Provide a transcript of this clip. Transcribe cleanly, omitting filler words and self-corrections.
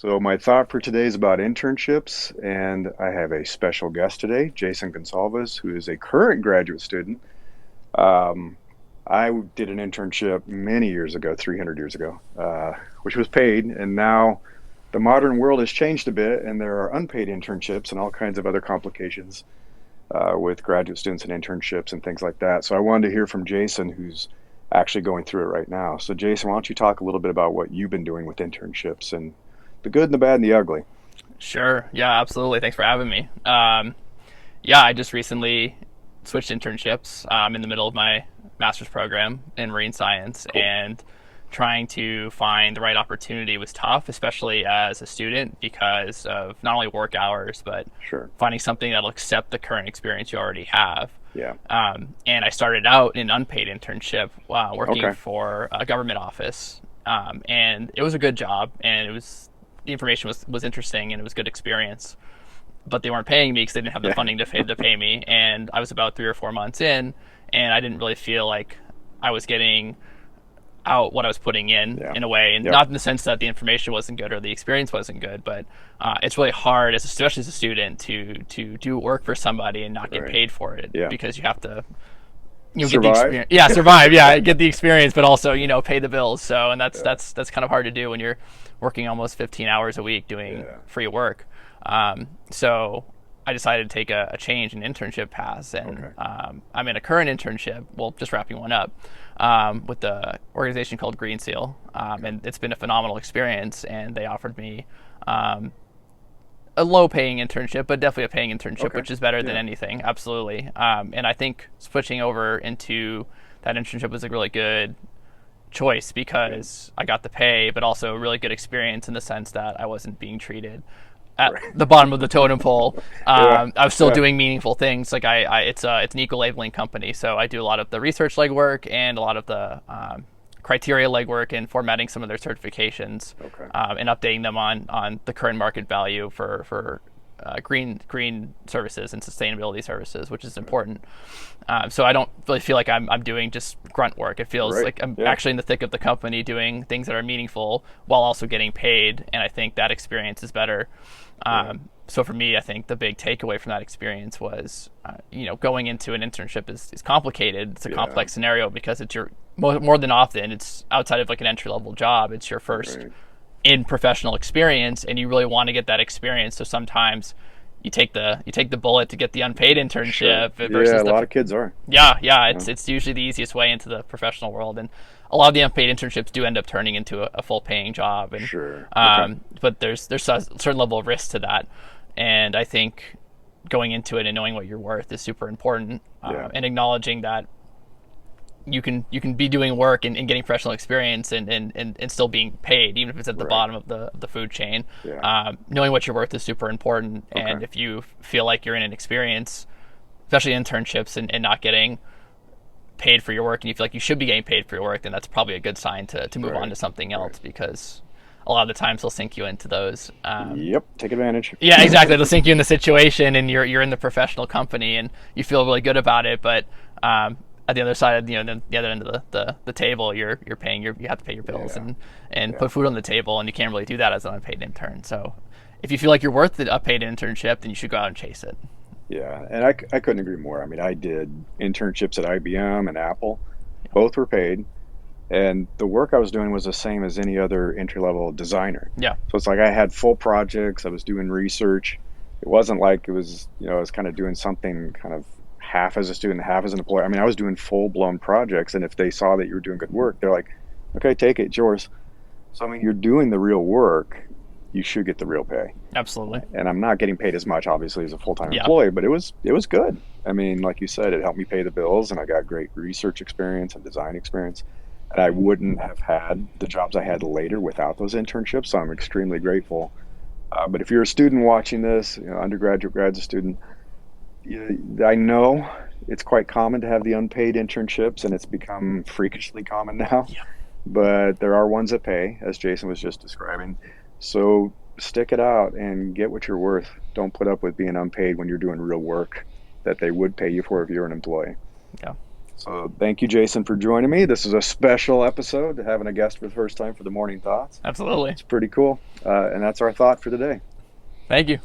So my thought for today is about internships, and I have a special guest today, Jason Gonsalves, who is a current graduate student. Um, I did an internship many years ago, 300 years ago, which was paid, and now the modern world has changed a bit, and there are unpaid internships and all kinds of other complications with graduate students and internships and things like that. So I wanted to hear from Jason, who's actually going through it right now. So Jason, why don't you talk a little bit about what you've been doing with internships and the good and the bad and the ugly? Sure. Yeah, absolutely. Thanks for having me. Yeah, I just recently switched internships. I'm in the middle of my master's program in marine science, Cool. and trying to find the right opportunity was tough, especially as a student, because of not only work hours, but Sure. finding something that'll accept the current experience you already have. Yeah. And I started out in an unpaid internship working Okay. for a government office. And it was a good job, and the information was interesting, and it was a good experience, but they weren't paying me because they didn't have the Yeah. funding to pay me. And I was about 3 or 4 months in, and I didn't really feel like I was getting out what I was putting Yeah. in a way, and Yep. not in the sense that the information wasn't good or the experience wasn't good, but it's really hard, especially as a student, to do work for somebody and not get Right. paid for it, Yeah. because you have to get the Survive. experience. Yeah, survive. Yeah, get the experience, but also pay the bills. So, and that's Yeah. that's that's kind of hard to do when you're working almost 15 hours a week doing Yeah. free work. So I decided to take a change in internship paths, and Okay. I'm in a current internship. Well, just wrapping one up with the organization called Green Seal, Okay. and it's been a phenomenal experience. And they offered me a low paying internship, but definitely a paying internship, Okay. which is better than Yeah. anything. Absolutely. And I think switching over into that internship was a really good choice Good. because I got the pay, but also a really good experience in the sense that I wasn't being treated at Right. the bottom of the totem pole. Yeah. I was still Yeah. doing meaningful things. Like it's an eco labeling company, so I do a lot of the research legwork and a lot of the criteria legwork and formatting some of their certifications, Okay. and updating them on the current market value for green services and sustainability services, which is important. So I don't really feel like I'm doing just grunt work. It feels Right. like I'm Yeah. actually in the thick of the company doing things that are meaningful while also getting paid, and I think that experience is better. Yeah. So for me, I think the big takeaway from that experience was, going into an internship is complicated. It's a Yeah. complex scenario because it's your more than often it's outside of like an entry level job. It's your first Right. in professional experience, and you really want to get that experience. So sometimes you take the bullet to get the unpaid Sure. internship Yeah. versus A lot of kids are. yeah, Yeah. it's usually the easiest way into the professional world. And a lot of the unpaid internships do end up turning into a full paying job. And Sure. Okay. but there's a certain level of risk to that, and I think going into it and knowing what you're worth is super important, Yeah. and acknowledging that you can be doing work and getting professional experience, and still being paid, even if it's at the Right. bottom of the food chain. Yeah. Knowing what you're worth is super important, Okay. and if you feel like you're in an experience, especially internships, and not getting paid for your work, and you feel like you should be getting paid for your work, then that's probably a good sign to move on Right. to something Right. else, because a lot of the times they'll sink you into those. Yep. Take advantage. Yeah, exactly. They'll sink you in the situation, and you're in the professional company, and you feel really good about it. But at the other side of the other end of the table, you're paying you have to pay your bills Yeah. and Yeah. put food on the table, and you can't really do that as an unpaid intern. So if you feel like you're worth a paid internship, then you should go out and chase it. Yeah. And I couldn't agree more. I mean, I did internships at IBM and Apple. Both were paid. And the work I was doing was the same as any other entry level designer. Yeah, So it's like I had full projects, I was doing research. It wasn't like it was, I was kind of doing something kind of half as a student, half as an employee. I mean, I was doing full blown projects. And if they saw that you were doing good work, they're like, okay, take it, it's yours. So, I mean, you're doing the real work, you should get the real pay. absolutely. And I'm not getting paid as much, obviously, as a full time Yeah, employee, but it was good. I mean, like you said, it helped me pay the bills, and I got great research experience and design experience. And I wouldn't have had the jobs I had later without those internships. So I'm extremely grateful. But if you're a student watching this, undergraduate, graduate student, I know it's quite common to have the unpaid internships, and it's become freakishly common now. yeah, But there are ones that pay, as Jason was just describing. So stick it out and get what you're worth. Don't put up with being unpaid when you're doing real work that they would pay you for if you're an employee. yeah. So thank you, Jason, for joining me. This is a special episode, having a guest for the first time for the Morning Thoughts. Absolutely. It's pretty cool. And that's our thought for today. Thank you.